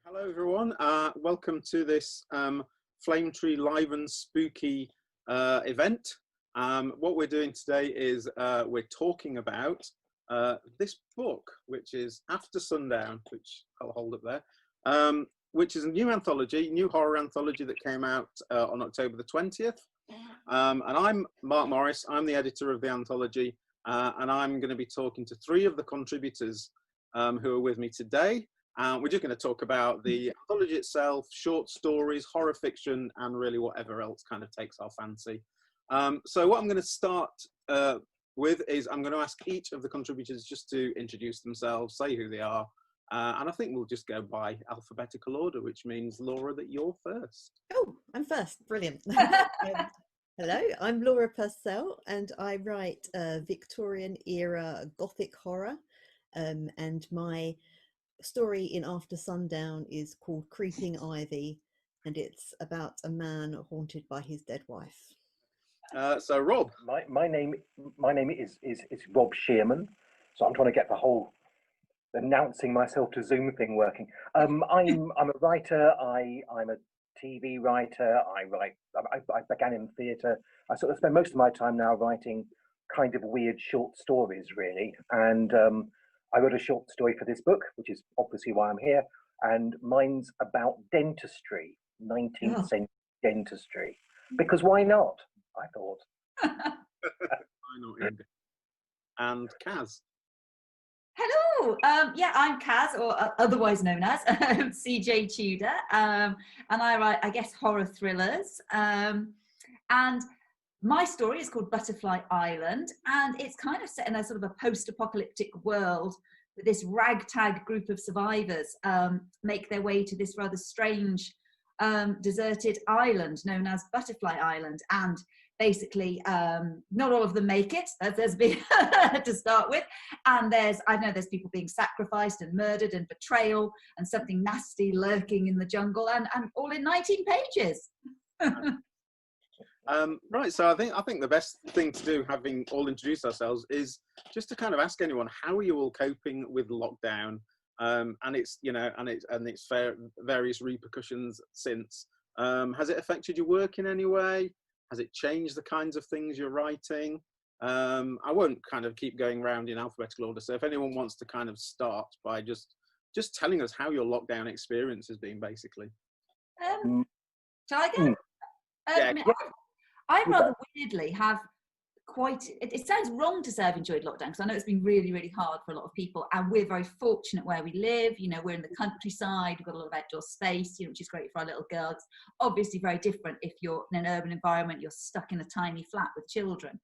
Hello everyone, welcome to this Flame Tree Live and Spooky event. What we're doing today is we're talking about this book, which is After Sundown, which I'll hold up there, which is a new anthology, new horror anthology that came out on October the 20th. And I'm Mark Morris, I'm the editor of the anthology, and I'm going to be talking to three of the contributors who are with me today. We're just going to talk about the anthology itself, short stories, horror fiction, and really whatever else kind of takes our fancy. So what I'm going to start with is I'm going to ask each of the contributors just to introduce themselves, say who they are, and I think we'll just go by alphabetical order, which means, Laura, that you're first. Oh, I'm first. Brilliant. Hello, I'm Laura Purcell, and I write Victorian era Gothic horror, and my story in After Sundown is called Creeping Ivy, and it's about a man haunted by his dead wife. So Rob. My name is Rob Shearman, so I'm trying to get the whole announcing myself to Zoom thing working. I'm a writer. I'm a TV writer. I began in theatre. I sort of spend most of my time now writing kind of weird short stories, really, and I wrote a short story for this book, which is obviously why I'm here, and mine's about dentistry, 19th century dentistry, because why not, I thought. Why not? And Kaz. Hello, yeah, I'm Kaz, or otherwise known as CJ Tudor, and I write, I guess, horror thrillers, and my story is called Butterfly Island, and it's kind of set in a sort of a post-apocalyptic world where this ragtag group of survivors make their way to this rather strange deserted island known as Butterfly Island. And basically, not all of them make it, there's been to start with. And I know there's people being sacrificed and murdered and betrayal and something nasty lurking in the jungle, and all in 19 pages. Right, so I think the best thing to do, having all introduced ourselves, is just to kind of ask anyone, how are you all coping with lockdown, and its various repercussions since? Has it affected your work in any way? Has it changed the kinds of things you're writing? I won't kind of keep going around in alphabetical order, so if anyone wants to kind of start by just telling us how your lockdown experience has been, basically. Shall I go? Yeah. I rather weirdly have it sounds wrong to say I've enjoyed lockdown, because I know it's been really, really hard for a lot of people, and we're very fortunate where we live. You know, we're in the countryside, we've got a lot of outdoor space, which is great for our little girls. It's obviously very different if you're in an urban environment, you're stuck in a tiny flat with children.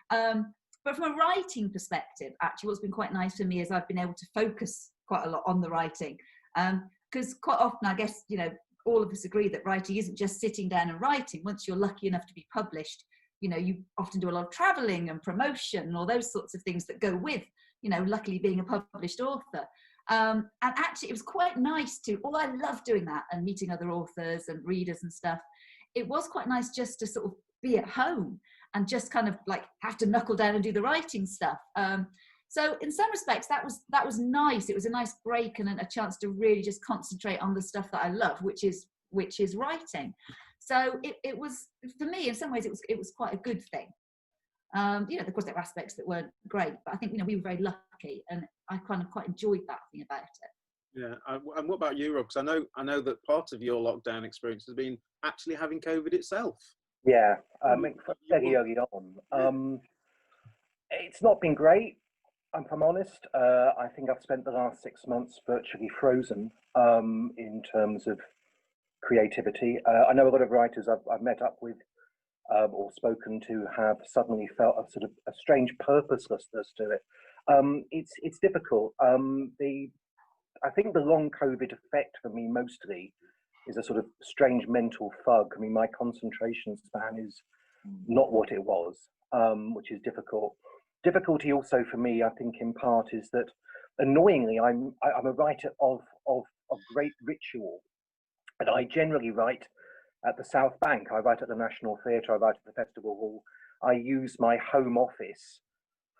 But from a writing perspective, actually what's been quite nice for me is I've been able to focus quite a lot on the writing, because quite often, I guess, all of us agree that writing isn't just sitting down and writing. Once you're lucky enough to be published, you often do a lot of traveling and promotion and all those sorts of things that go with, luckily being a published author. And actually it was quite nice although I love doing that and meeting other authors and readers and stuff, it was quite nice just to sort of be at home and just kind of like have to knuckle down and do the writing stuff. So in some respects, that was nice. It was a nice break and a chance to really just concentrate on the stuff that I love, which is writing. So it was, for me, in some ways, it was quite a good thing. Of course, there were aspects that weren't great, but I think we were very lucky, and I kind of quite enjoyed that thing about it. Yeah, and what about you, Rob? Because I know that part of your lockdown experience has been actually having COVID itself. Yeah, very early on. It's not been great. If I'm honest, I think I've spent the last 6 months virtually frozen in terms of creativity. I know a lot of writers I've met up with or spoken to have suddenly felt a sort of a strange purposelessness to it. It's difficult. I think the long COVID effect for me mostly is a sort of strange mental fog. I mean, my concentration span is not what it was, which is difficult. Difficulty also for me, I think, in part, is that annoyingly, I'm a writer of great ritual, and I generally write at the South Bank. I write at the National Theatre. I write at the Festival Hall. I use my home office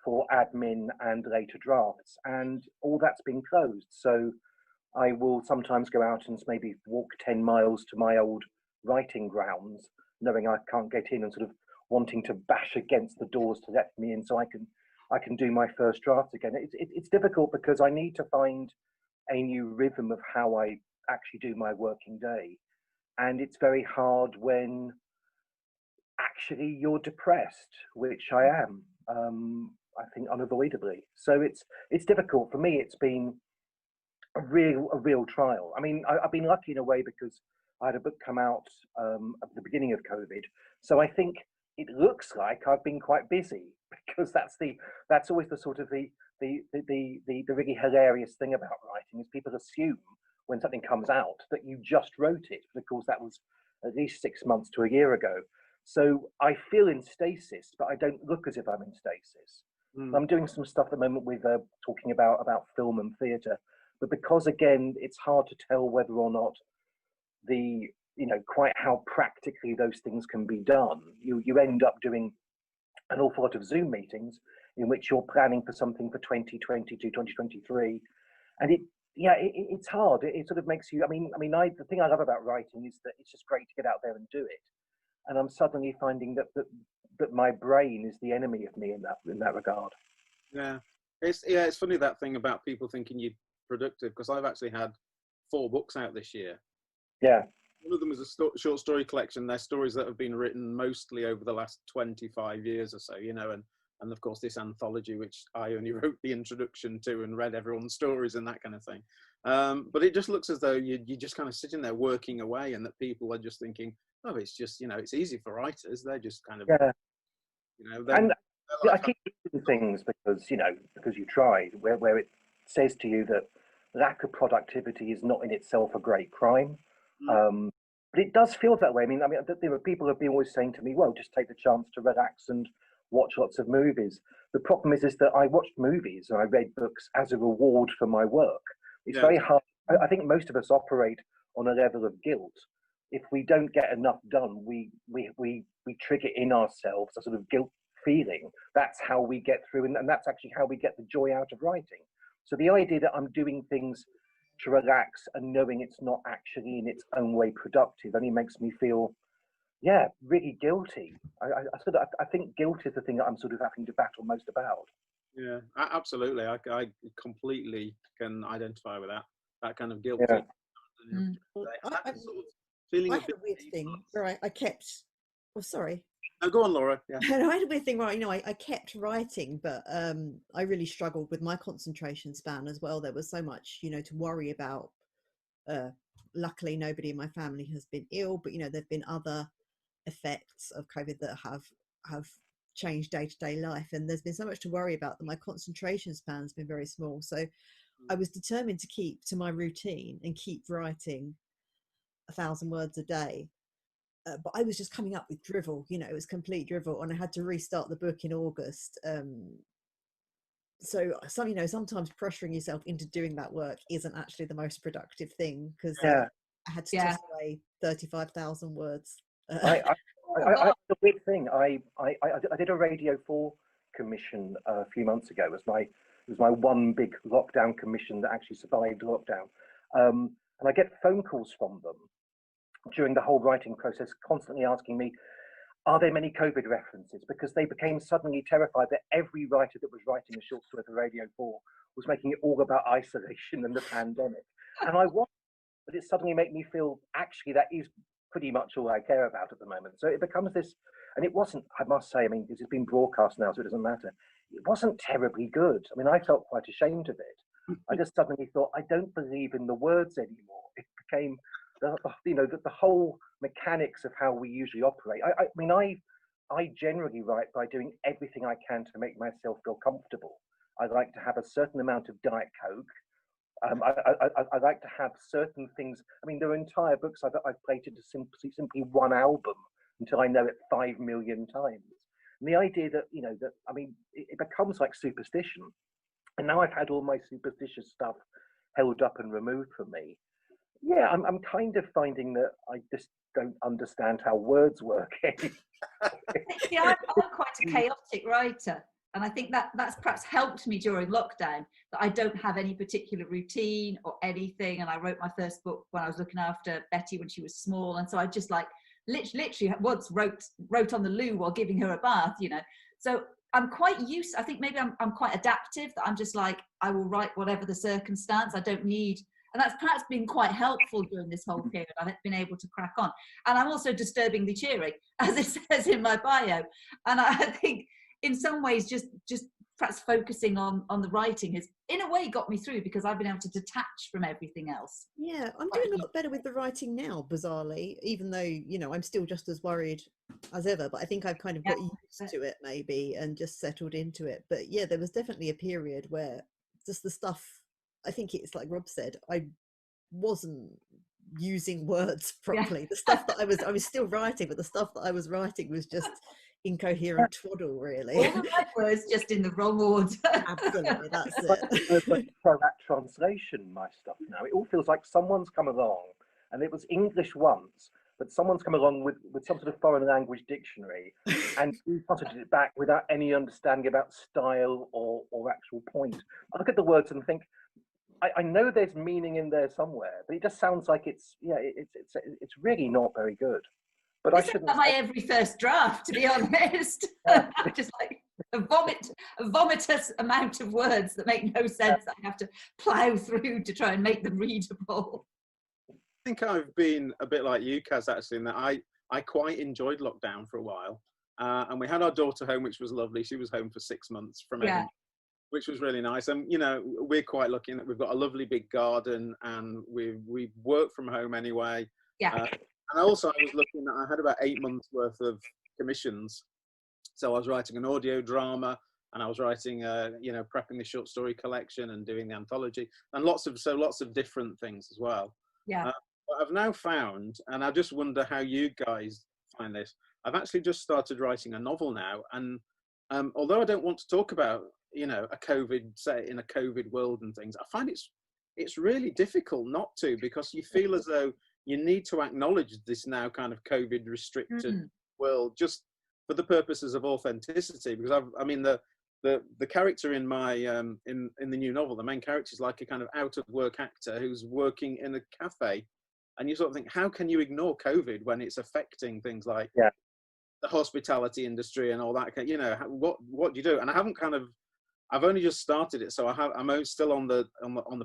for admin and later drafts, and all that's been closed. So I will sometimes go out and maybe walk 10 miles to my old writing grounds, knowing I can't get in, and sort of wanting to bash against the doors to let me in so I can do my first draft again. It's difficult because I need to find a new rhythm of how I actually do my working day. And it's very hard when actually you're depressed, which I am, I think unavoidably. So it's difficult. For me, it's been a real trial. I mean, I've been lucky in a way because I had a book come out at the beginning of COVID. So I think it looks like I've been quite busy, because that's always the sort of the really hilarious thing about writing, is people assume when something comes out that you just wrote it. But of course, that was at least 6 months to a year ago. So I feel in stasis, but I don't look as if I'm in stasis. I'm doing some stuff at the moment with talking about film and theatre, but because again, it's hard to tell whether or not quite how practically those things can be done. You end up doing an awful lot of Zoom meetings in which you're planning for something for 2022, 2023, and it's hard. It sort of makes you. The thing I love about writing is that it's just great to get out there and do it. And I'm suddenly finding that my brain is the enemy of me in that regard. Yeah, it's funny, that thing about people thinking you're productive, because I've actually had 4 books out this year. Yeah. One of them is a short story collection. They're stories that have been written mostly over the last 25 years or so, and of course this anthology, which I only wrote the introduction to and read everyone's stories and that kind of thing. But it just looks as though you're just kind of sitting there working away, and that people are just thinking, oh, it's just, it's easy for writers. They're just kind of, and I keep doing things because you tried, where it says to you that lack of productivity is not in itself a great crime. But it does feel that way. People have been always saying to me, well, just take the chance to relax and watch lots of movies. The problem is that I watched movies and I read books as a reward for my work. It's very hard. I think most of us operate on a level of guilt. If we don't get enough done, we trigger in ourselves a sort of guilt feeling. That's how we get through, and that's actually how we get the joy out of writing. So the idea that I'm doing things to relax and knowing it's not actually in its own way productive only makes me feel, really guilty. I think guilt is the thing that I'm sort of having to battle most about. Yeah, absolutely. I completely can identify with that kind of guilt. Yeah. I had a weird thing where I kept. Oh, sorry. No, go on, Laura. Yeah. I had a weird thing where I kept writing, but I really struggled with my concentration span as well. There was so much, to worry about. Luckily, nobody in my family has been ill, but there've been other effects of COVID that have changed day-to-day life, and there's been so much to worry about that my concentration span's been very small. So I was determined to keep to my routine and keep writing 1,000 words a day. But I was just coming up with drivel, it was complete drivel, and I had to restart the book in August. So sometimes pressuring yourself into doing that work isn't actually the most productive thing, because I had to toss away 35,000 words. The big thing, I did a Radio 4 commission a few months ago. It was my one big lockdown commission that actually survived lockdown. And I get phone calls from them during the whole writing process, constantly asking me, are there many COVID references? Because they became suddenly terrified that every writer that was writing a short story for Radio 4 was making it all about isolation and the pandemic. And I was, but it suddenly made me feel, actually, that is pretty much all I care about at the moment. So it becomes this, and it wasn't, I must say, this has been broadcast now, so it doesn't matter. It wasn't terribly good. I felt quite ashamed of it. I just suddenly thought, I don't believe in the words anymore. It became, the whole mechanics of how we usually operate. I generally write by doing everything I can to make myself feel comfortable. I like to have a certain amount of Diet Coke. I like to have certain things. There are entire books I've played to simply one album until I know it 5 million times. And the idea that, it becomes like superstition. And now I've had all my superstitious stuff held up and removed from me. Yeah, I'm kind of finding that I just don't understand how words work. I'm quite a chaotic writer. And I think that that's perhaps helped me during lockdown, that I don't have any particular routine or anything. And I wrote my first book when I was looking after Betty when she was small. And so I just like literally once wrote on the loo while giving her a bath, you know. So I'm quite used, I think maybe I'm quite adaptive, that I'm just like, I will write whatever the circumstance. I don't need, and that's perhaps been quite helpful during this whole period. I've been able to crack on. And I'm also disturbingly cheery, as it says in my bio. And I think in some ways, just perhaps focusing on the writing has, in a way, got me through, because I've been able to detach from everything else. Yeah, I'm doing a lot better with the writing now, bizarrely, even though, you know, I'm still just as worried as ever, but I think I've kind of got used to it maybe and just settled into it. But yeah, there was definitely a period where just the stuff, I think it's like Rob said, I wasn't using words properly. The stuff that I was still writing, but the stuff that I was writing was just incoherent twaddle, really. All the right words, just in the wrong order. Absolutely, that's It's like correct translation, my stuff now. It all feels like someone's come along, and it was English once, but someone's come along with some sort of foreign language dictionary and translated it back without any understanding about style or actual point. I look at the words and think, I know there's meaning in there somewhere, but it just sounds like it's really not very good. But I shouldn't. My every first draft, to be honest. Just like a vomitous amount of words that make no sense that I have to plough through to try and make them readable. I think I've been a bit like you, Kaz, actually, in that I quite enjoyed lockdown for a while. And we had our daughter home, which was lovely. She was home for 6 months from Edinburgh, which was really nice. And, you know, we're quite lucky in that we've got a lovely big garden and we work from home anyway. Yeah. And also I was looking at, I had about 8 months worth of commissions. So I was writing an audio drama and I was writing, you know, prepping the short story collection and doing the anthology and lots of different things as well. Yeah. But I've now found, and I just wonder how you guys find this, I've actually just started writing a novel now. And although I don't want to talk about, you know, a COVID, say in a COVID world and things, I find it's really difficult not to, because you feel as though you need to acknowledge this now kind of COVID restricted world just for the purposes of authenticity. Because I mean, the character in my in the new novel, the main character is like a kind of out of work actor who's working in a cafe, and you sort of think, how can you ignore COVID when it's affecting things like the hospitality industry and all that? You know, what do you do? And I've only just started it, so I'm still on the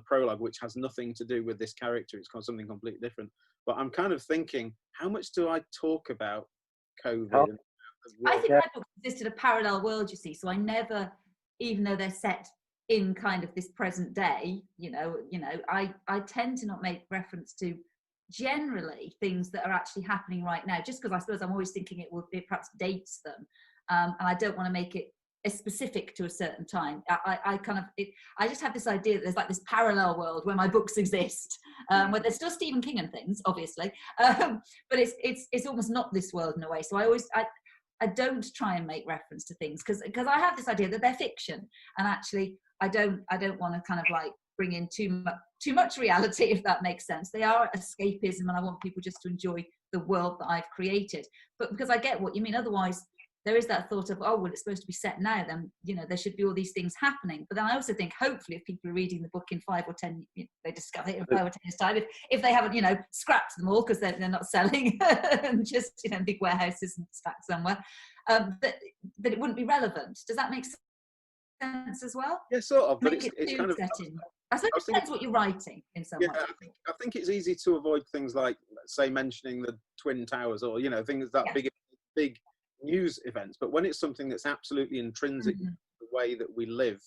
prologue, which has nothing to do with this character. It's called something completely different. But I'm kind of thinking, how much do I talk about COVID? I think my book existed a parallel world, you see. So I never, even though they're set in kind of this present day, you know, I tend to not make reference to generally things that are actually happening right now, just because I suppose I'm always thinking it perhaps dates them, and I don't want to make it specific to a certain time. I just have this idea that there's like this parallel world where my books exist, where there's still Stephen King and things, obviously, but it's almost not this world in a way. So I don't try and make reference to things because I have this idea that they're fiction, and actually I don't want to kind of like bring in too much reality, if that makes sense. They are escapism, and I want people just to enjoy the world that I've created. But because I get what you mean, otherwise there is that thought of, oh, well, it's supposed to be set now, then, you know, there should be all these things happening. But then I also think, hopefully, if people are reading the book in 5 or 10, you know, they discover it in 5 or 10 years' time, if they haven't, you know, scrapped them all because they're not selling and just, you know, big warehouses and stacked somewhere, that it wouldn't be relevant. Does that make sense as well? Yeah, sort of. But it's kind of, I suppose it depends what you're writing in some way. I think it's easy to avoid things like, say, mentioning the Twin Towers or, you know, things that big news events. But when it's something that's absolutely intrinsic to the way that we live,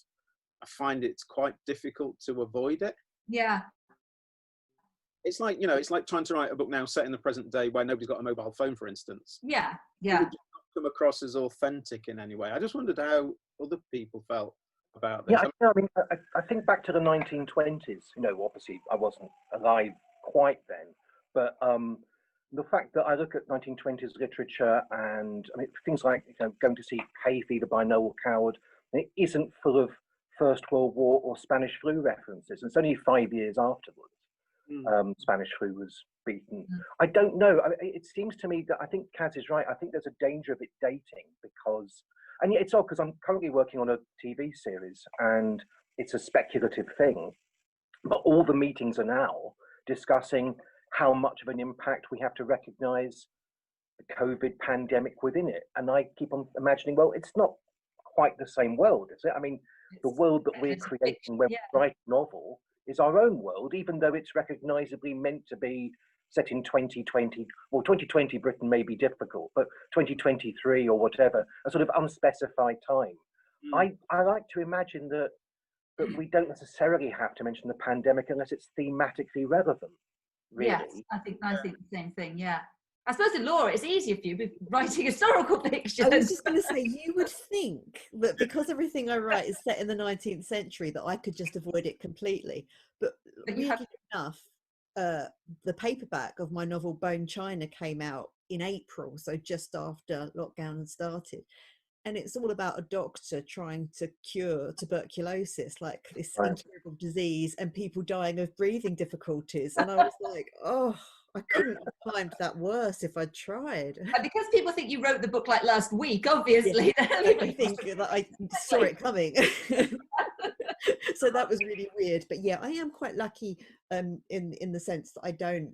I find it's quite difficult to avoid it. Yeah. It's like, you know, it's like trying to write a book now set in the present day where nobody's got a mobile phone, for instance. Yeah. It would not come across as authentic in any way. I just wondered how other people felt about this. Yeah, I mean, I think back to the 1920s. You know, obviously I wasn't alive quite then, but the fact that I look at 1920s literature and I mean things like, you know, going to see Hay Fever by Noel Coward, it isn't full of First World War or Spanish flu references. It's only 5 years afterwards Spanish flu was beaten. I don't know. I mean, it seems to me that I think Kaz is right. I think there's a danger of it dating because And yet it's odd because I'm currently working on a TV series and it's a speculative thing, but all the meetings are now discussing how much of an impact we have to recognize the COVID pandemic within it. And I keep on imagining, well, it's not quite the same world, is it? I mean, the world that we're creating when we write a novel is our own world, even though it's recognizably meant to be set in 2020. Well, 2020 Britain may be difficult, but 2023 or whatever, a sort of unspecified time. I like to imagine that we don't necessarily have to mention the pandemic unless it's thematically relevant, really. Yes, I think the same thing, yeah. I suppose in Laura, it's easier for you with writing historical fiction. I was just going to say, you would think that because everything I write is set in the 19th century, that I could just avoid it completely. But weirdly enough, the paperback of my novel Bone China came out in April, so just after lockdown had started. And it's all about a doctor trying to cure tuberculosis, like this incurable disease, and people dying of breathing difficulties. And I was like, oh, I couldn't have timed that worse if I'd tried. And because people think you wrote the book like last week, obviously. Yeah, I think that I saw it coming. So that was really weird. But yeah, I am quite lucky in the sense that I don't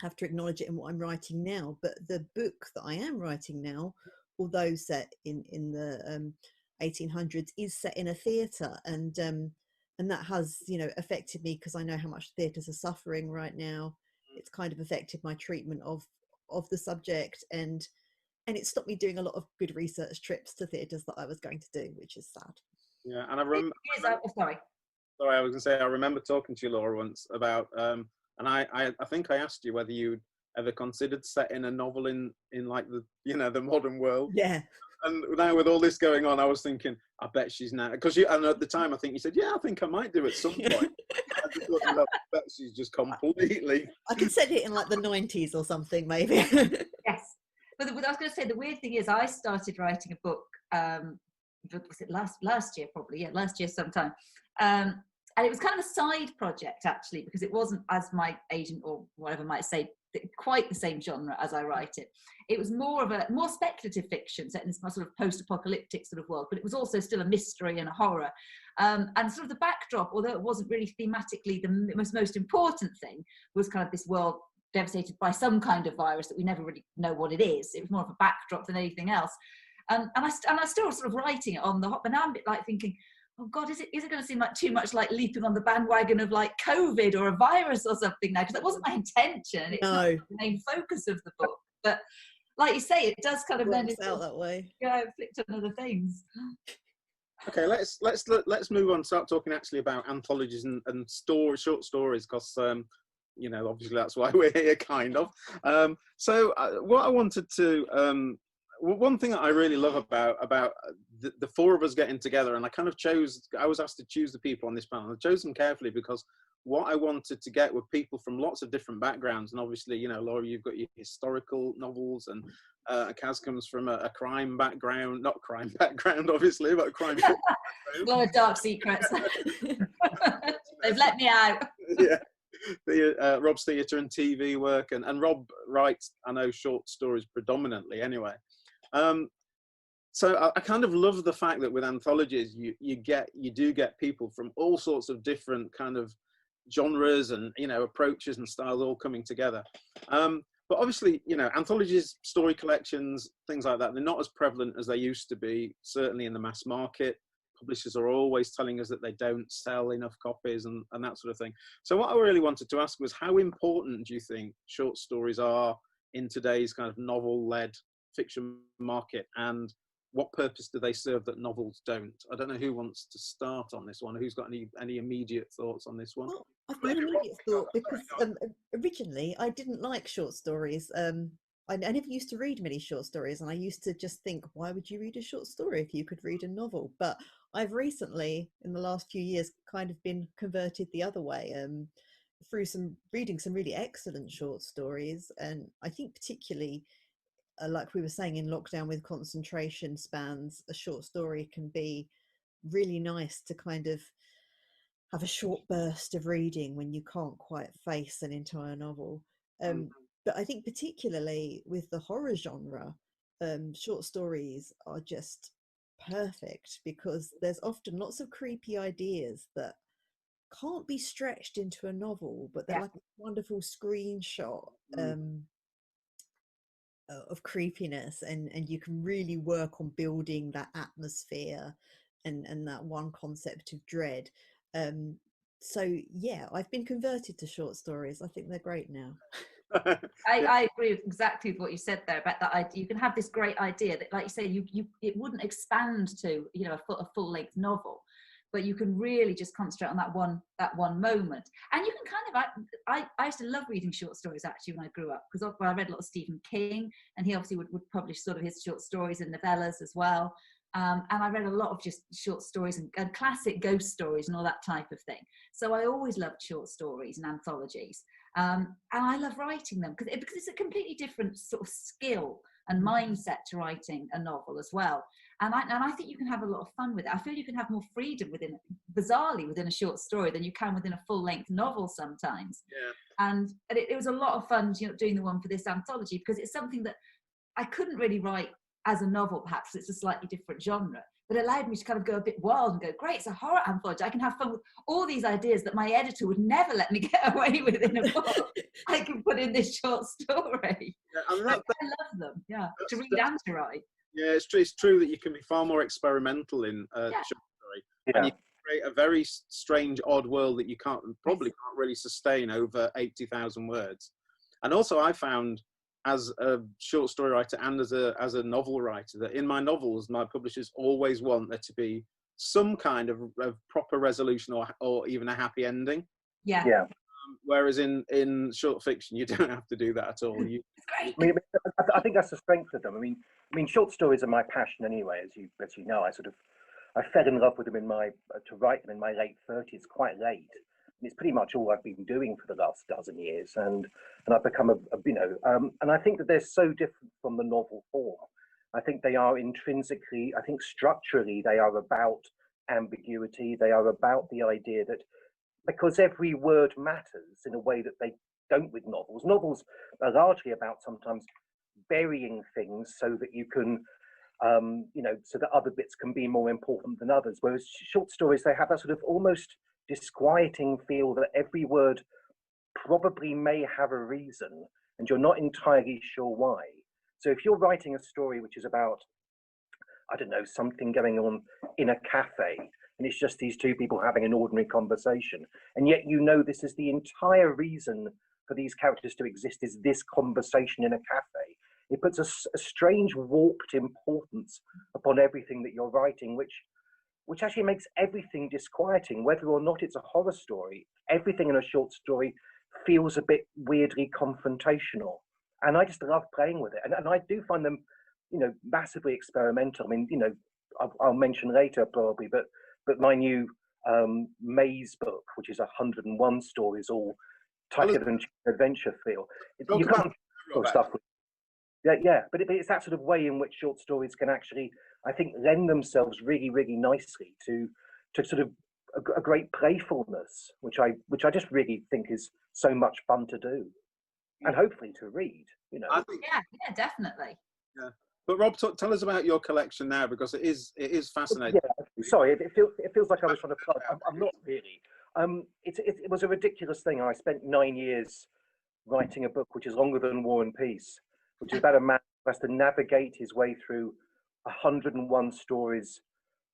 have to acknowledge it in what I'm writing now. But the book that I am writing now, although set in the 1800s, is set in a theatre, and that has, you know, affected me because I know how much theatres are suffering right now. It's kind of affected my treatment of the subject, and it stopped me doing a lot of good research trips to theatres that I was going to do, which is sad. Yeah, and I remember. Sorry, I was going to say, I remember talking to you, Laura, once about, and I think I asked you whether you'd ever considered setting a novel in like the, you know, the modern world. Yeah. And now with all this going on, I was thinking, I bet she's now, because you, and at the time I think you said, yeah, I think I might do at some point. I just thought, I bet she's just completely. I could set it in like the 90s or something, maybe. Yes, but I was going to say, the weird thing is, I started writing a book. Was it last year? Probably, yeah, last year sometime. And it was kind of a side project actually, because it wasn't, as my agent or whatever might say, quite the same genre as I write it. It was more of a more speculative fiction set in this sort of post-apocalyptic sort of world, but it was also still a mystery and a horror. And sort of the backdrop, although it wasn't really thematically the most important thing, was kind of this world devastated by some kind of virus that we never really know what it is. It was more of a backdrop than anything else. And I still sort of writing it on the hop, but now I'm a bit like thinking, oh God, is it going to seem like too much like leaping on the bandwagon of like COVID or a virus or something now? Because that wasn't my intention. It's not the main focus of the book. But like you say, it does kind of then out that way. Yeah, flicked on other things. Okay, let's move on. Start talking actually about anthologies and short stories, because you know, obviously that's why we're here, kind of. So what I wanted to one thing that I really love about the four of us getting together, and I was asked to choose the people on this panel. I chose them carefully because what I wanted to get were people from lots of different backgrounds. And obviously, you know, Laura, you've got your historical novels, and Kaz comes from a crime background, not crime background, obviously, but a crime background. A lot of dark secrets. They've let me out. Yeah. Rob's theatre and TV work, and Rob writes, I know, short stories predominantly anyway. So I kind of love the fact that with anthologies, you do get people from all sorts of different kind of genres and, you know, approaches and styles all coming together. But obviously, you know, anthologies, story collections, things like that, they're not as prevalent as they used to be, certainly in the mass market. Publishers are always telling us that they don't sell enough copies and that sort of thing. So what I really wanted to ask was, how important do you think short stories are in today's kind of novel-led fiction market, and what purpose do they serve that novels don't? I don't know who wants to start on this one. Who's got any immediate thoughts on this one? Well, I've got an immediate thought because originally I didn't like short stories. I never used to read many short stories, and I used to just think, why would you read a short story if you could read a novel? But I've recently, in the last few years, kind of been converted the other way through reading some really excellent short stories. And I think particularly, like we were saying, in lockdown with concentration spans, a short story can be really nice to kind of have a short burst of reading when you can't quite face an entire novel. But I think particularly with the horror genre, short stories are just perfect, because there's often lots of creepy ideas that can't be stretched into a novel, but they're like a wonderful screenshot of creepiness, and you can really work on building that atmosphere and that one concept of dread. So yeah, I've been converted to short stories. I think they're great now. I agree with exactly with what you said there about that idea. You can have this great idea that, like you say, it wouldn't expand to, you know, a full length novel, but you can really just concentrate on that one moment. And you can kind of, I used to love reading short stories actually when I grew up, because I read a lot of Stephen King, and he obviously would publish sort of his short stories and novellas as well. And I read a lot of just short stories and classic ghost stories and all that type of thing. So I always loved short stories and anthologies. And I love writing them because it's a completely different sort of skill and mindset to writing a novel as well. And I think you can have a lot of fun with it. I feel you can have more freedom bizarrely within a short story than you can within a full-length novel sometimes. Yeah. And it was a lot of fun, you know, doing the one for this anthology, because it's something that I couldn't really write as a novel, perhaps it's a slightly different genre, but it allowed me to kind of go a bit wild and go, great, it's a horror anthology. I can have fun with all these ideas that my editor would never let me get away with in a book. I can put in this short story. Yeah, I love them, yeah, to read and to write. Yeah, it's true that you can be far more experimental in short story. Yeah. And you can create a very strange, odd world that you probably can't really sustain over 80,000 words. And also I found, as a short story writer and as a novel writer, that in my novels, my publishers always want there to be some kind of proper resolution or even a happy ending. Yeah. Whereas in short fiction, you don't have to do that at all. I think that's the strength of them. I mean, short stories are my passion anyway, as you know. I fell in love with them to write them in my late 30s, quite late. It's pretty much all I've been doing for the last dozen years, and I've become and I think that they're so different from the novel form. I think they are intrinsically, I think structurally, they are about ambiguity. They are about the idea that because every word matters in a way that they don't with novels. Novels are largely about sometimes burying things so that you can, so that other bits can be more important than others. Whereas short stories, they have that sort of almost disquieting feel that every word probably may have a reason and you're not entirely sure why. So if you're writing a story which is about, I don't know, something going on in a cafe, and it's just these two people having an ordinary conversation, and yet you know this is the entire reason for these characters to exist, is this conversation in a cafe, it puts a strange warped importance upon everything that you're writing, which actually makes everything disquieting, whether or not it's a horror story. Everything in a short story feels a bit weirdly confrontational. And I just love playing with it. And I do find them, massively experimental. I mean, I'll mention later probably, but my new Maze book, which is 101 stories, all tighter than adventure feel. You can't do stuff with. Yeah, but it's that sort of way in which short stories can actually, I think, lend themselves really, really nicely to sort of a great playfulness, which I just really think is so much fun to do, and hopefully to read. I think, yeah, definitely. Yeah, but Rob, tell us about your collection now, because it is fascinating. Yeah, sorry, it feels like I was trying to plug. I'm not really. It was a ridiculous thing. I spent 9 years writing a book which is longer than War and Peace, which is about a man who has to navigate his way through 101 stories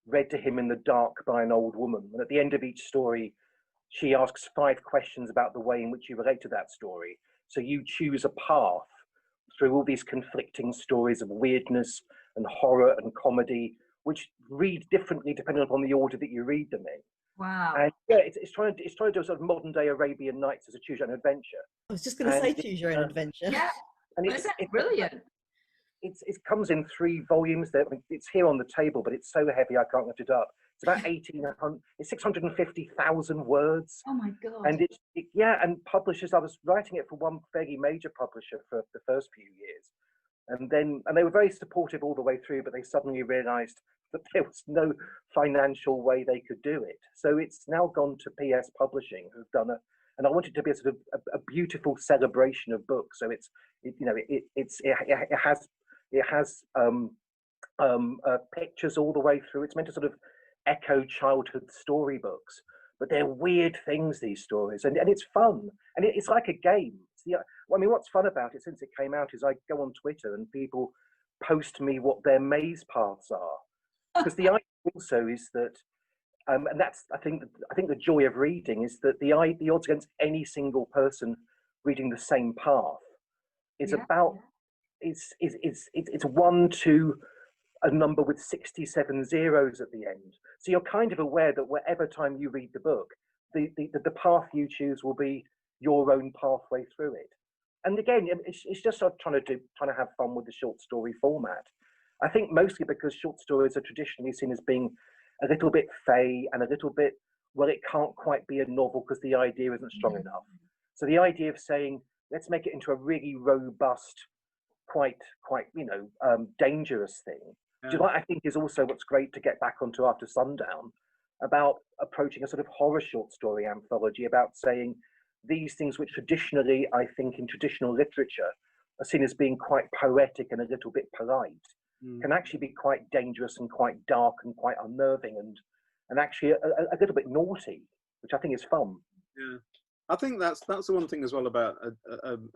read to him in the dark by an old woman. And at the end of each story, she asks 5 questions about the way in which you relate to that story. So you choose a path through all these conflicting stories of weirdness and horror and comedy, which read differently depending upon the order that you read them in. Wow. And yeah, it's trying to do a sort of modern day Arabian Nights as a choose your own adventure. I was just going to say choose your own adventure. Yeah, and it's brilliant. It comes in 3 volumes. It's here on the table, but it's so heavy I can't lift it up. It's about 1,800. It's 650,000 words. Oh my god! And and publishers. I was writing it for one fairly major publisher for the first few years, and they were very supportive all the way through. But they suddenly realised that there was no financial way they could do it. So it's now gone to PS Publishing, who've done and I want it to be a sort of a beautiful celebration of books. So it has pictures all the way through. It's meant to sort of echo childhood storybooks, but they're weird things, these stories, and it's fun, and it's like a game. I mean, what's fun about it since it came out is I go on Twitter and people post me what their maze paths are, because the idea also is that, and that's I think the joy of reading is that the odds against any single person reading the same path is about it's 1 to a number with 67 zeros at the end. So you're kind of aware that whatever time you read the book, the path you choose will be your own pathway through it. And again, it's just sort of trying to have fun with the short story format. I think mostly because short stories are traditionally seen as being a little bit fey and a little bit, well, it can't quite be a novel because the idea isn't strong enough. So the idea of saying, let's make it into a really robust, quite dangerous thing, which I think is also what's great to get back onto after Sundown, about approaching a sort of horror short story anthology, about saying these things which traditionally, I think in traditional literature, are seen as being quite poetic and a little bit polite, can actually be quite dangerous and quite dark and quite unnerving and actually a little bit naughty, which I think is fun. Yeah, I think that's the one thing as well about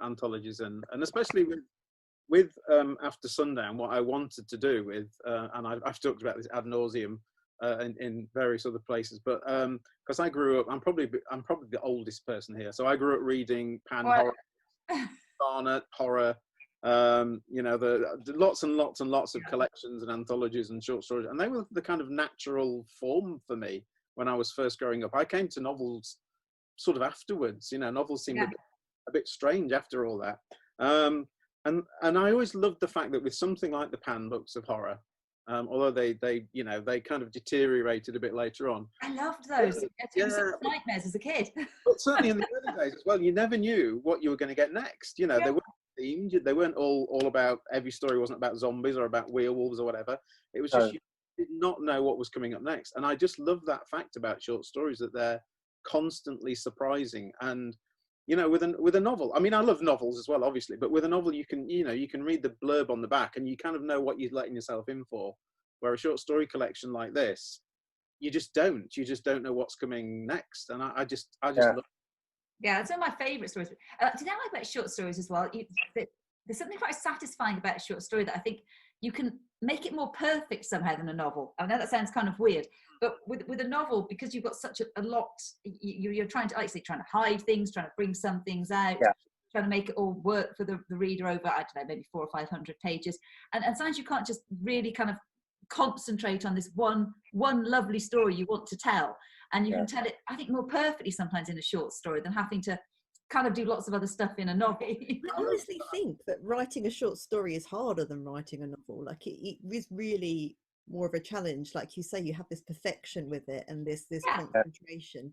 anthologies, and especially with After Sundown, what I wanted to do with, and I've talked about this ad nauseum in various other places, but because I grew up, I'm probably the oldest person here, so I grew up reading horror, Barnett horror, the lots and lots and lots of collections and anthologies and short stories, and they were the kind of natural form for me when I was first growing up. I came to novels sort of afterwards. Novels seemed a bit strange after all that. And I always loved the fact that with something like the Pan books of horror, although they kind of deteriorated a bit later on. I loved those. Nightmares as a kid. But certainly in the early days as well, you never knew what you were going to get next. They weren't themed. They weren't all about, every story wasn't about zombies or about werewolves or whatever. It was just you did not know what was coming up next. And I just love that fact about short stories, that they're constantly surprising. And with a novel, I mean, I love novels as well, obviously, but with a novel you can read the blurb on the back and you kind of know what you're letting yourself in for. Where a short story collection like this, you just don't know what's coming next. And I just love it. Yeah, it's one of my favourite stories. Do you know I like about short stories as well? There's something quite satisfying about a short story that I think you can make it more perfect somehow than a novel. I know that sounds kind of weird, but with a novel, because you've got such a lot, you're trying to, like say, trying to hide things, trying to bring some things out, trying to make it all work for the reader over, I don't know, maybe 400 or 500 pages. And sometimes you can't just really kind of concentrate on this one lovely story you want to tell. And you can tell it, I think, more perfectly sometimes in a short story than having to kind of do lots of other stuff in a novel. I honestly think that writing a short story is harder than writing a novel. Like it is really more of a challenge. Like you say, you have this perfection with it and this concentration.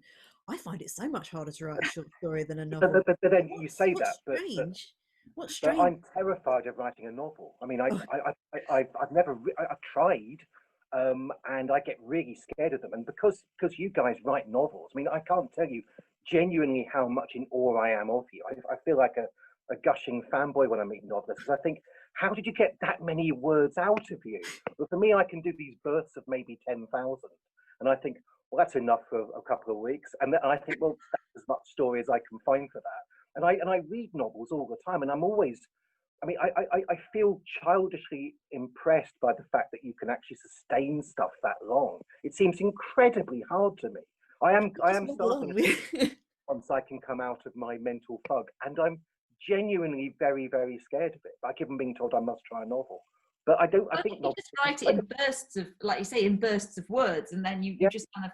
I find it so much harder to write a short story than a novel. But then you say that, What's strange? But I'm terrified of writing a novel. I mean, I've tried, and I get really scared of them. And because you guys write novels, I mean, I can't tell you genuinely how much in awe I am of you. I feel like a gushing fanboy when I meet novelists, because I think, how did you get that many words out of you? But for me, I can do these bursts of maybe 10,000, and I think, well, that's enough for a couple of weeks. And then I think, well, that's as much story as I can find for that. And I read novels all the time, and I'm always, I mean, I feel childishly impressed by the fact that you can actually sustain stuff that long. It seems incredibly hard to me. I am starting once I can come out of my mental fog, and I'm genuinely very, very scared of it. Like even being told I must try a novel. But I think you just write it in bursts of, like you say, in bursts of words, and then you just kind of,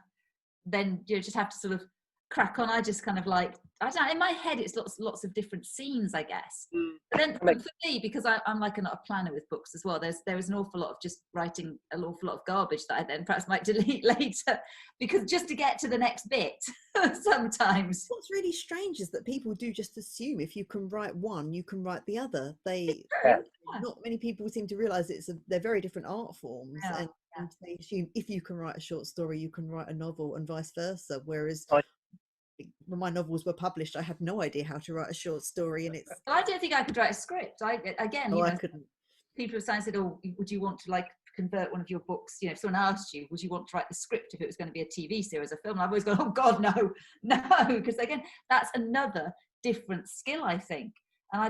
then you just have to sort of crack on. I just kind of like, I don't know, in my head it's lots of different scenes, I guess. But then for me, because I'm like a planner with books as well, there is an awful lot of just writing an awful lot of garbage that I then perhaps might delete later, because just to get to the next bit sometimes. What's really strange is that people do just assume if you can write one, you can write the other. Not many people seem to realise they're very different art forms, and they assume if you can write a short story, you can write a novel, and vice versa. Whereas when my novels were published, I had no idea how to write a short story, and I don't think I could write a script. I couldn't. People have said, "Oh, would you want to like convert one of your books, you know, if someone asked you, would you want to write the script if it was going to be a TV series or film? And I've always gone, oh God, no, because again, that's another different skill, I think. And I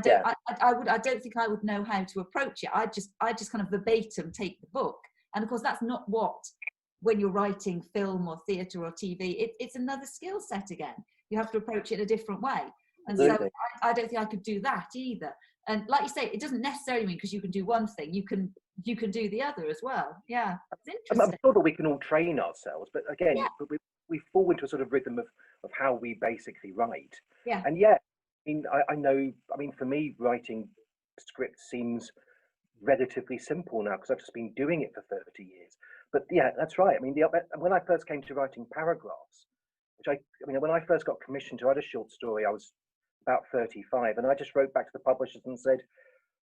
don't think I would know how to approach it. I just kind of verbatim take the book. And of course, that's not what, when you're writing film or theatre or TV, it's another skill set again. You have to approach it in a different way. And so I don't think I could do that either. And like you say, it doesn't necessarily mean because you can do one thing, you can do the other as well. Yeah, it's interesting. I'm sure that we can all train ourselves, but again, we fall into a sort of rhythm of how we basically write. Yeah. And yeah, I know, for me, writing scripts seems relatively simple now because I've just been doing it for 30 years. But yeah, that's right. I mean, when I first came to writing paragraphs, when I first got commissioned to write a short story, I was about 35, and I just wrote back to the publishers and said,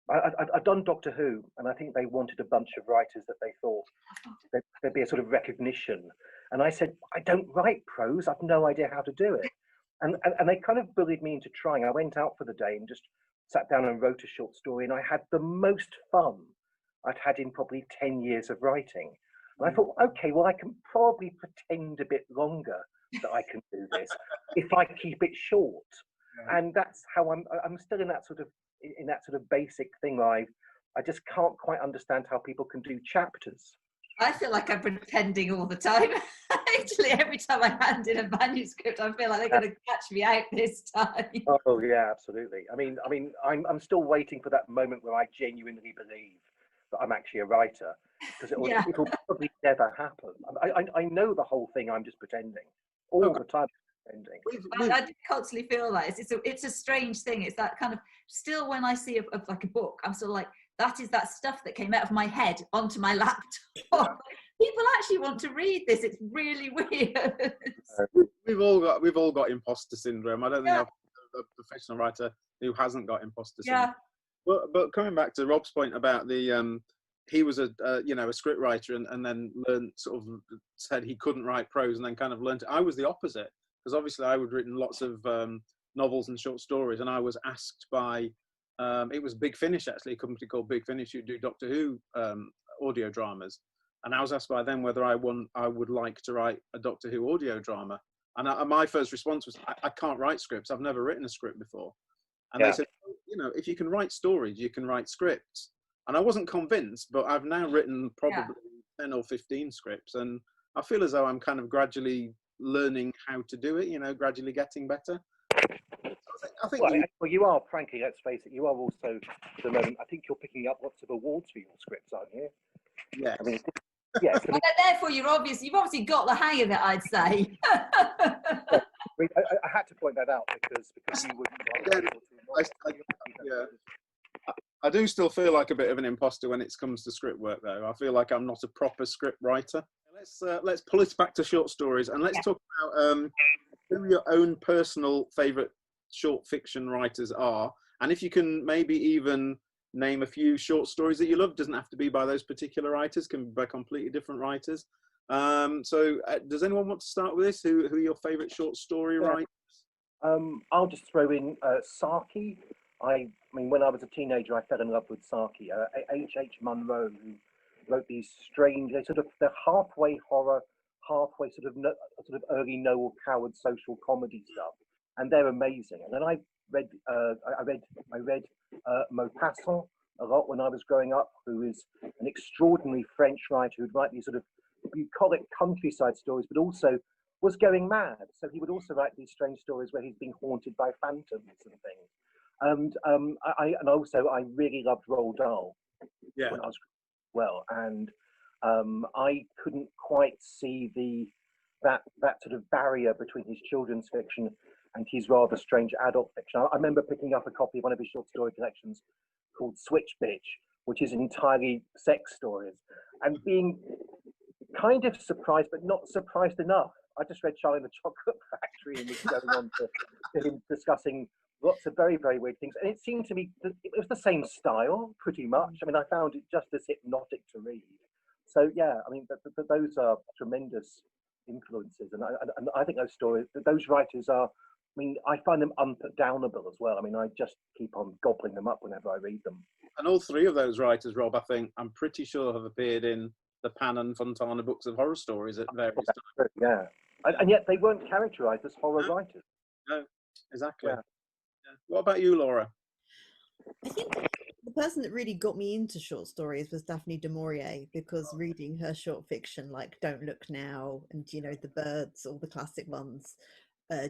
I'd done Doctor Who, and I think they wanted a bunch of writers that they thought there'd be a sort of recognition. And I said, I don't write prose. I've no idea how to do it. And they kind of bullied me into trying. I went out for the day and just sat down and wrote a short story, and I had the most fun I'd had in probably 10 years of writing. And I thought, okay, well, I can probably pretend a bit longer that I can do this if I keep it short. Yeah. And that's how I'm still in that sort of basic thing where I just can't quite understand how people can do chapters. I feel like I'm pretending all the time. Actually, every time I hand in a manuscript, I feel like they're going to catch me out this time. Oh yeah, absolutely. I'm still waiting for that moment where I genuinely believe that I'm actually a writer, because it'll probably never happen. I know the whole thing. I'm just pretending all the time. I do constantly feel like it's a strange thing. It's that kind of, still when I see like a book, I'm sort of like, that is that stuff that came out of my head onto my laptop. People actually want to read this. It's really weird. We've all got imposter syndrome. I don't think I've a professional writer who hasn't got imposter syndrome. Yeah. But coming back to Rob's point about the he was a script writer and then said he couldn't write prose and then kind of learned it. I was the opposite, because obviously I would written lots of novels and short stories, and I was asked by it was Big Finish, actually, a company called Big Finish who do Doctor Who audio dramas, and I was asked by them whether I would like to write a Doctor Who audio drama, and my first response was, I can't write scripts. I've never written a script before. And they said, if you can write stories, you can write scripts. And I wasn't convinced, but I've now written probably 10 or 15 scripts, and I feel as though I'm kind of gradually learning how to do it, gradually getting better. I think you are, frankly, let's face it, you are also, at the moment, I think you're picking up lots of awards for your scripts, aren't you? Yes. Well, therefore, you've obviously got the hang of it, I'd say. I had to point that out because you wouldn't. I do still feel like a bit of an imposter when it comes to script work, though. I feel like I'm not a proper script writer. Let's pull it back to short stories, and let's talk about who your own personal favourite short fiction writers are, and if you can maybe even name a few short stories that you love. Doesn't have to be by those particular writers, can be by completely different writers. So does anyone want to start with this? Who are your favourite short story writers? I'll just throw in Saki. I mean, when I was a teenager, I fell in love with Saki. H.H. Munro, who wrote these strange, they're halfway horror, halfway sort of early Noel Coward social comedy stuff, and they're amazing. And then I read Maupassant a lot when I was growing up, who is an extraordinary French writer who'd write these sort of bucolic countryside stories, but also was going mad. So he would also write these strange stories where he's being haunted by phantoms and things. And I really loved Roald Dahl when I was and I couldn't quite see that sort of barrier between his children's fiction and his rather strange adult fiction. I remember picking up a copy of one of his short story collections called Switch Bitch, which is entirely sex stories, and being kind of surprised, but not surprised enough. I just read Charlie and the Chocolate Factory and was going on to him discussing lots of very, very weird things. And it seemed to me that it was the same style, pretty much. I mean, I found it just as hypnotic to read. So, yeah, I mean, those are tremendous influences. And I think those writers are mean, I find them unputdownable as well. I mean, I just keep on gobbling them up whenever I read them. And all three of those writers, Rob, I think, I'm pretty sure have appeared in the Pan and Fontana books of horror stories at various times. Yeah, and yet they weren't characterised as horror writers. No, exactly. Yeah. Yeah. What about you, Laura? I think the person that really got me into short stories was Daphne du Maurier, because reading her short fiction like Don't Look Now and, you know, The Birds, all the classic ones,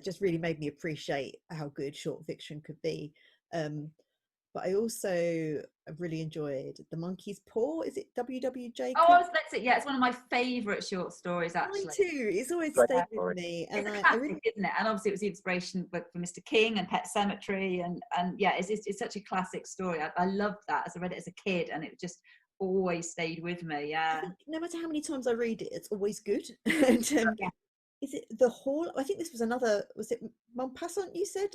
just really made me appreciate how good short fiction could be. But I also really enjoyed The Monkey's Paw. Is it WWJ? Oh, that's it. Yeah, it's one of my favourite short stories, actually. Mine too. It's always Great stayed story. with me. And It's a I classic, really, isn't it? And obviously it was the inspiration for Mr. King and Pet Sematary, and yeah, it's such a classic story. I loved that as I read it as a kid, and it just always stayed with me. Yeah. I think no matter how many times I read it, it's always good. And Yeah. is it The Hall? I think this was another, was it Maupassant you said,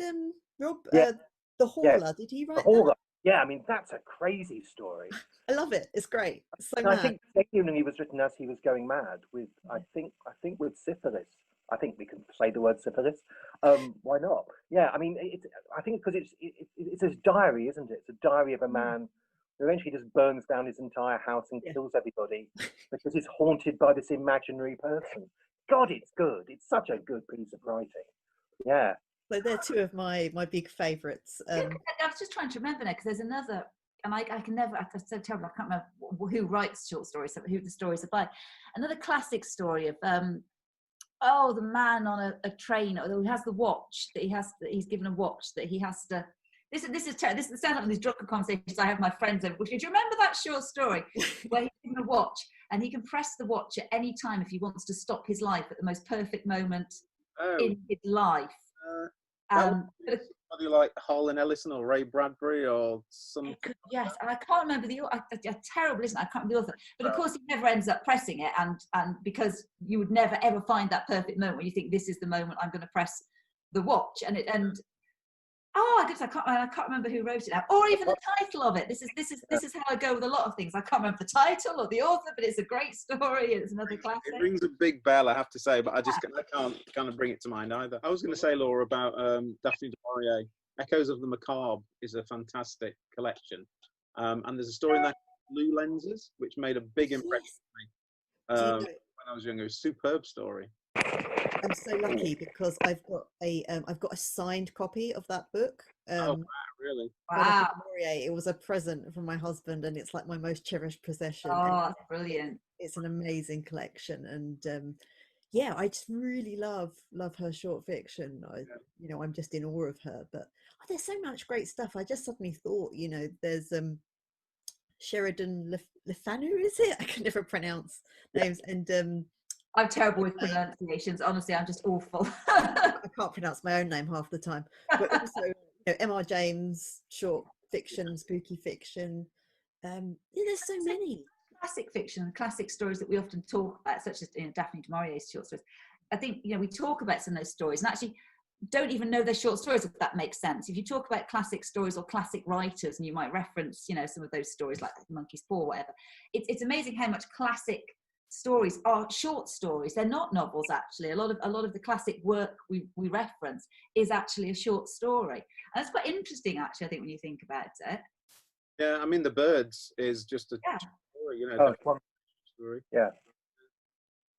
Rob? Yeah. The Hauler, Yes. did he The write Hauler. Yeah, I mean, that's a crazy story. that? I love it. It's great. It's so And I mad. think genuinely was written as he was going mad with, I think with syphilis. I think we can say the word syphilis. Why not? Yeah, I mean, I think because it's his diary, isn't it? It's a diary of a man who eventually just burns down his entire house and kills everybody because he's haunted by this imaginary person. God, it's good. It's such a good piece of writing. Yeah. So they're two of my big favourites. I was just trying to remember now, because there's another, and I can never, it's so terrible, I can't remember who writes short stories, who the stories are by. Another classic story of the man on a train who has the watch that he's given a watch that he has to. This sounds like one of these drunken conversations I have with my friends over. Do you remember that short story where he's given a watch and he can press the watch at any time if he wants to stop his life at the most perfect moment in his life? Somebody like Harlan Ellison or Ray Bradbury or some. Yes, and I can't remember terrible, isn't it? I can't remember the author. But of course, he never ends up pressing it, and because you would never ever find that perfect moment when you think this is the moment I'm going to press the watch, I can't remember who wrote it now, or even the title of it. This is how I go with a lot of things. I can't remember the title or the author, but it's a great story. It's another classic. It rings a big bell, I have to say, but I can't kind of bring it to mind either. I was going to say, Laura, about Daphne du Maurier. Echoes of the Macabre is a fantastic collection, and there's a story in there, Blue Lenses, which made a big impression on me when I was younger. It was a superb story. I'm so lucky because I've got a signed copy of that book. Oh, wow, really? Wow. It was a present from my husband, and it's like my most cherished possession. Oh, that's brilliant. It's an amazing collection, and I just really love her short fiction. I'm just in awe of her. But there's so much great stuff. I just suddenly thought, there's Sheridan Le Fanu, is it? I can never pronounce names, and I'm terrible with pronunciations. Honestly, I'm just awful. I can't pronounce my own name half the time. But also, M.R. James, short fiction, spooky fiction. There's so many. Classic fiction, classic stories that we often talk about, such as Daphne du Maurier's short stories. I think we talk about some of those stories and actually don't even know they're short stories, if that makes sense. If you talk about classic stories or classic writers, and you might reference some of those stories like Monkey's Paw or whatever, it's amazing how much classic stories are short stories. They're not novels, actually. A lot of the classic work we reference is actually a short story, and that's quite interesting, actually, I think, when you think about it. Yeah, I mean, The Birds is just a story, story. Yeah.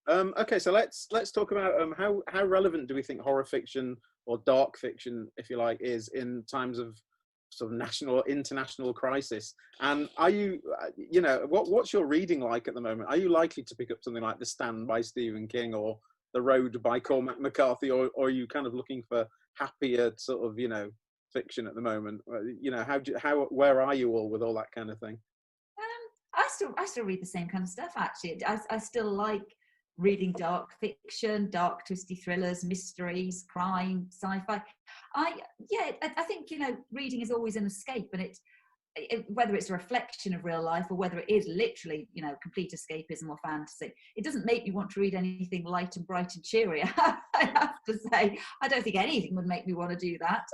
Okay, so let's talk about how relevant do we think horror fiction or dark fiction, if you like, is in times of sort of national or international crisis? And are you, what's your reading like at the moment? Are you likely to pick up something like The Stand by Stephen King or The Road by Cormac McCarthy, or are you kind of looking for happier sort of fiction at the moment? Where are you all with all that kind of thing? I still read the same kind of stuff, actually. I still like reading dark fiction, dark twisty thrillers, mysteries, crime, sci-fi. I think reading is always an escape, and whether it's a reflection of real life or whether it is literally complete escapism or fantasy, it doesn't make me want to read anything light and bright and cheery. I have to say, I don't think anything would make me want to do that.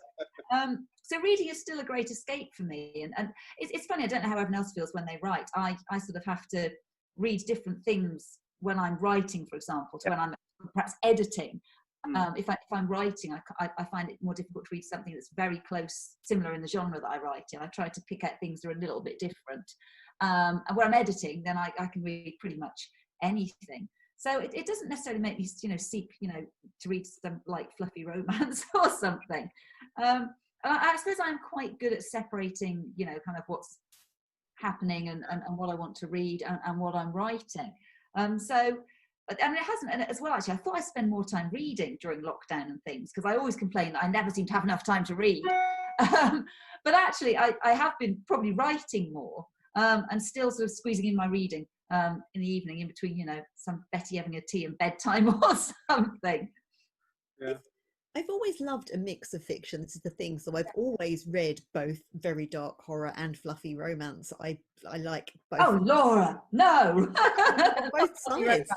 So reading is still a great escape for me, and it's funny, I don't know how everyone else feels when they write. I sort of have to read different things when I'm writing, for example, to when I'm perhaps editing. If I'm writing, I find it more difficult to read something that's very close, similar in the genre that I write in. I try to pick out things that are a little bit different. And when I'm editing, then I can read pretty much anything. So it doesn't necessarily make me, seek, to read some like fluffy romance or something. I suppose I'm quite good at separating, kind of what's happening and what I want to read and what I'm writing. And it hasn't, and as well, actually, I thought I spend more time reading during lockdown and things, because I always complain that I never seem to have enough time to read. But actually, I have been probably writing more and still sort of squeezing in my reading in the evening, in between, some Betty having a tea and bedtime or something. Yeah. I've always loved a mix of fiction. This is the thing. So I've always read both very dark horror and fluffy romance. I like both. Oh, Laura, no. Both sides.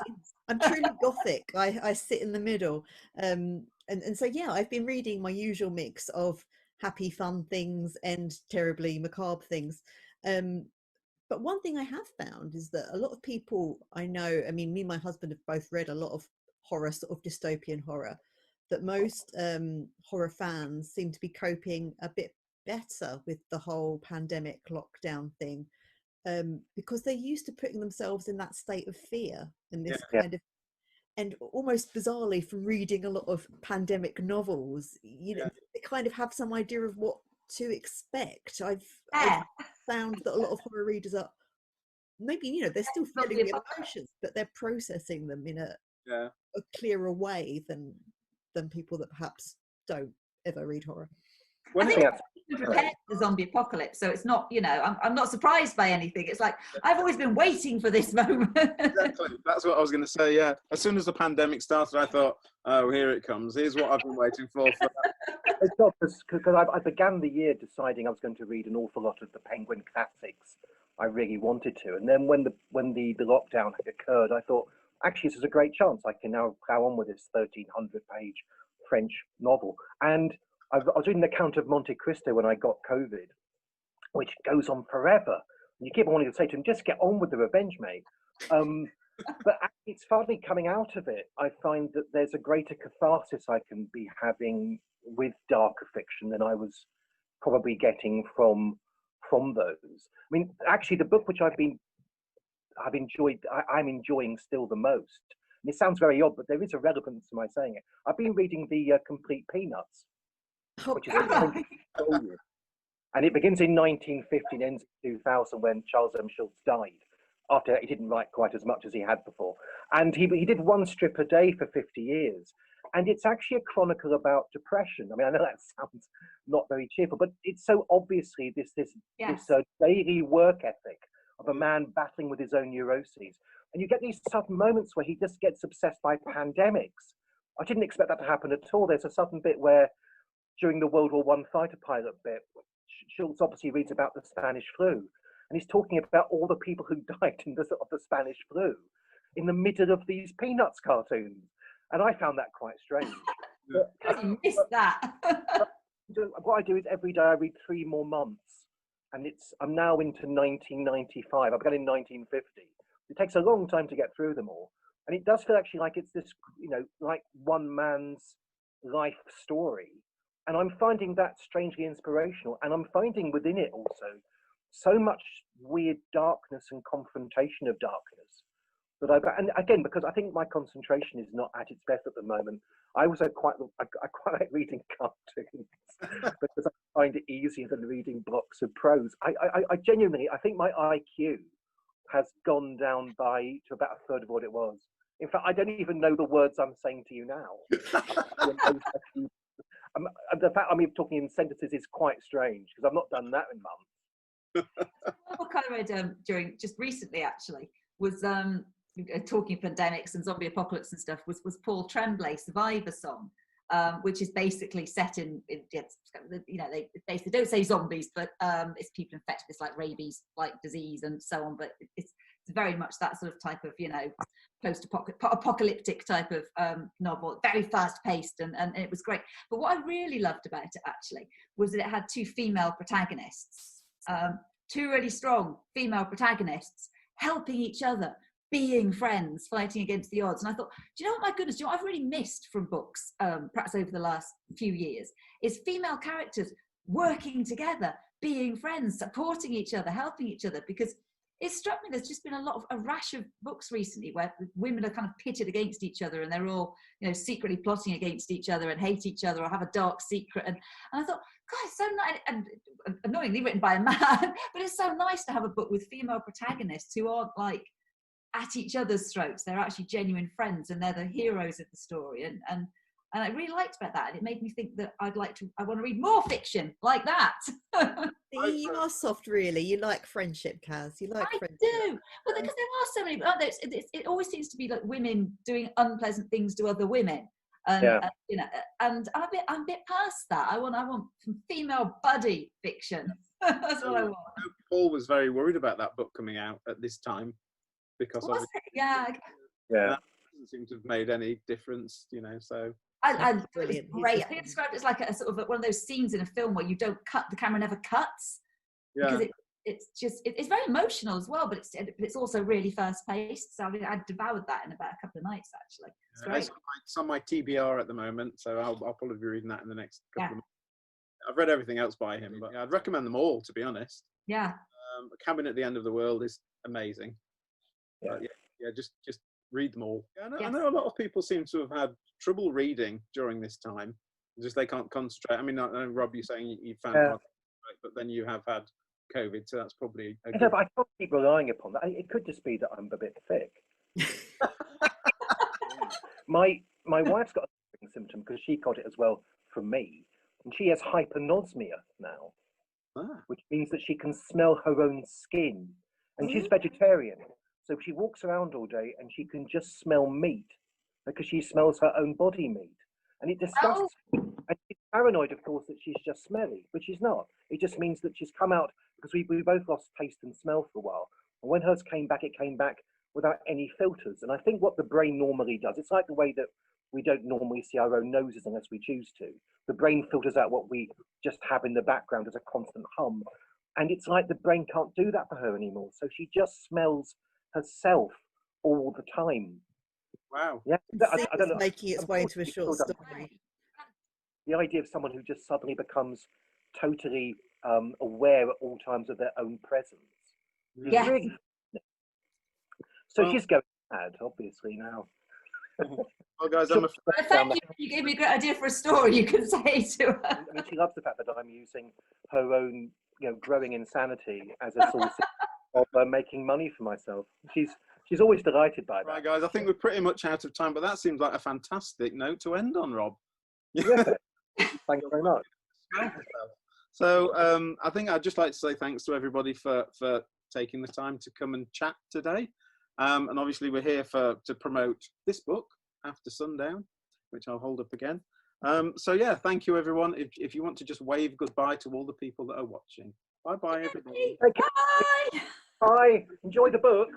I'm truly gothic. I sit in the middle. And so, yeah, I've been reading my usual mix of happy, fun things and terribly macabre things. But one thing I have found is that a lot of people I know, me and my husband have both read a lot of horror, sort of dystopian horror, that most horror fans seem to be coping a bit better with the whole pandemic lockdown thing, because they're used to putting themselves in that state of fear and this kind of, and almost bizarrely from reading a lot of pandemic novels, they kind of have some idea of what to expect. I've found that a lot of horror readers are maybe, they're still feeling the emotions, but they're processing them in a clearer way than people that perhaps don't ever read horror. I think I'm prepared for the zombie apocalypse, so it's not, I'm not surprised by anything. It's like, I've always been waiting for this moment. Exactly, that's what I was going to say, yeah. As soon as the pandemic started, I thought, oh, here it comes. Here's what I've been waiting for. It's not because I began the year deciding I was going to read an awful lot of the Penguin classics. I really wanted to. And then when the lockdown had occurred, I thought, actually, this is a great chance. I can now plow on with this 1,300-page French novel. And I was reading the Count of Monte Cristo when I got COVID, which goes on forever. And you keep on wanting to say to him, just get on with the revenge, mate. But it's finally coming out of it. I find that there's a greater catharsis I can be having with darker fiction than I was probably getting from those. Actually, the book which I'm enjoying still the most. And it sounds very odd, but there is a relevance to my saying it. I've been reading the Complete Peanuts, which is and it begins in 1950 and ends in 2000 when Charles M. Schulz died. After he didn't write quite as much as he had before, and he did one strip a day for 50 years, and it's actually a chronicle about depression. I know that sounds not very cheerful, but it's so obviously this daily work ethic of a man battling with his own neuroses. And you get these sudden moments where he just gets obsessed by pandemics. I didn't expect that to happen at all. There's a sudden bit where, during the World War I fighter pilot bit, Schulz obviously reads about the Spanish flu. And he's talking about all the people who died of the Spanish flu in the middle of these Peanuts cartoons. And I found that quite strange. I missed that. What I do is every day I read 3 more months. And I'm now into 1995. I began in 1950. It takes a long time to get through them all. And it does feel actually like it's this, like one man's life story. And I'm finding that strangely inspirational. And I'm finding within it also so much weird darkness and confrontation of darkness. And again, because I think my concentration is not at its best at the moment, I quite like reading cartoons because I find it easier than reading blocks of prose. I genuinely, I think my IQ has gone down to about a third of what it was. In fact, I don't even know the words I'm saying to you now. The fact talking in sentences is quite strange because I've not done that in months. What I read during just recently actually was talking pandemics and zombie apocalypse and stuff was Paul Tremblay's Survivor Song, which is basically set in they don't say zombies, but it's people infected with like rabies like disease and so on, but it's very much that sort of type of post-apocalyptic type of novel, very fast paced and it was great. But what I really loved about it actually was that it had 2 female protagonists, 2 really strong female protagonists helping each other being friends, fighting against the odds. And I thought, do you know what, my goodness, do you know what I've really missed from books, perhaps over the last few years, is female characters working together, being friends, supporting each other, helping each other. Because it struck me there's just been a rash of books recently where women are kind of pitted against each other, and they're all, you know, secretly plotting against each other and hate each other or have a dark secret. And I thought, God, it's so nice, and annoyingly written by a man, but it's so nice to have a book with female protagonists who aren't like at each other's throats. They're actually genuine friends, and they're the heroes of the story. And I really liked about that. And it made me think that I want to read more fiction like that. You are soft, really. You like friendship, Kaz. You like friendship. I do. Well, because there are so many, it always seems to be like women doing unpleasant things to other women. You know, and I'm a bit past that. I want some female buddy fiction. That's what I want. Paul was very worried about that book coming out at this time, because that doesn't seem to have made any difference, you know. So Brilliant. Great. I think I described it as like a sort of one of those scenes in a film where you don't cut, the camera never cuts, because it's very emotional as well, but it's also really fast paced. So I devoured that in about a couple of nights, actually. It's great. It's on my TBR at the moment, so I'll probably be reading that in the next couple of months. I've read everything else by him, but I'd recommend them all, to be honest. Yeah. A Cabin at the End of the World is amazing. Just read them all. I know a lot of people seem to have had trouble reading during this time. Just they can't concentrate. I mean, I know, Rob, you're saying you found it hard to concentrate, but then you have had COVID, so that's probably a good... but I can't keep relying upon that. It could just be that I'm a bit thick. My wife's got a symptom because she got it as well from me, and she has hypernosmia now, which means that she can smell her own skin, and she's vegetarian, so she walks around all day and she can just smell meat because she smells her own body meat, and it disgusts her. And she's paranoid, of course, that she's just smelly, but she's not. It just means that she's come out, because we both lost taste and smell for a while, and when hers came back, it came back without any filters. And I think what the brain normally does, it's like the way that we don't normally see our own noses unless we choose to. The brain filters out what we just have in the background as a constant hum. And it's like the brain can't do that for her anymore. So she just smells herself all the time. Wow. Yeah, I don't know. Making its way into a short story. The idea of someone who just suddenly becomes totally aware at all times of their own presence. Yes. Really... So she's going mad, obviously, now. Well, guys, I'm afraid... Thank you. You gave me a great idea for a story you can say to her. I mean, she loves the fact that I'm using her own, growing insanity as a source of making money for myself. She's always delighted by that. Right, guys, I think we're pretty much out of time, but that seems like a fantastic note to end on, Rob. Yeah. Thank you very much. So I think I'd just like to say thanks to everybody for taking the time to come and chat today. And obviously we're here to promote this book, After Sundown, which I'll hold up again. So yeah, thank you everyone. If you want to just wave goodbye to all the people that are watching. Bye-bye, everybody. Bye. Enjoy the book.